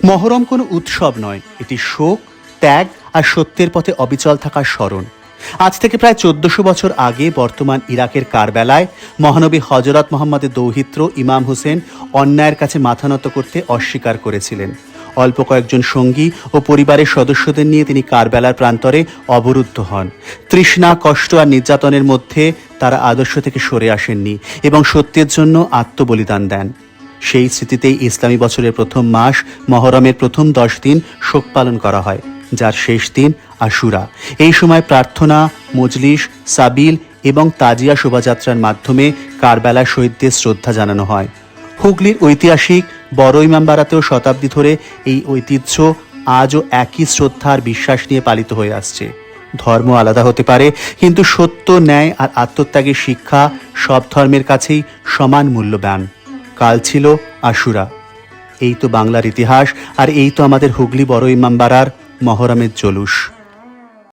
মহরম কোনো উৎসব নয়, এটি শোক, ত্যাগ আর সত্যের পথে অবিচল থাকার স্মরণ। আজ থেকে প্রায় 1400 বছর আগে বর্তমান ইরাকের কারবালায় মহানবী হযরত মুহাম্মদের দৌহিত্র ইমাম হোসেন অন্যায়ের কাছে মাথা নত করতে অস্বীকার করেছিলেন। অল্প কয়েকজন সঙ্গী ও পরিবারের সদস্যদের নিয়ে তিনি কারবালার প্রান্তরে অবরুদ্ধ হন। তৃষ্ণা, কষ্ট আর নির্যাতনের মধ্যে তারা আদর্শ থেকে সরে আসেননি এবং সত্যের জন্য আত্মবলিদান দেন। সেই স্মৃতিতেই ইসলামী বছরের প্রথম মাস মহরমের প্রথম 10 দিন শোক পালন করা হয়, যার শেষ দিন আশুরা। এই সময় প্রার্থনা, মজলিস, সাবিল এবং তাজিয়া শোভাযাত্রার মাধ্যমে কারবালার শহীদদের শ্রদ্ধা জানানো হয়। হুগলির ঐতিহাসিক বড় ইমামবাড়াতেও শতাব্দী ধরে এই ঐতিহ্য আজও একই শ্রদ্ধা আর বিশ্বাস নিয়ে পালিত হয়ে আসছে। ধর্ম আলাদা হতে পারে, কিন্তু সত্য, ন্যায় আর আত্মত্যাগের শিক্ষা সব ধর্মের কাছেই সমান মূল্যবান। কাল ছিল আশুরা। এই তো বাংলার ইতিহাস, আর এই তো আমাদের হুগলি বড় ইমামবাড়ার মহরমের জলুস।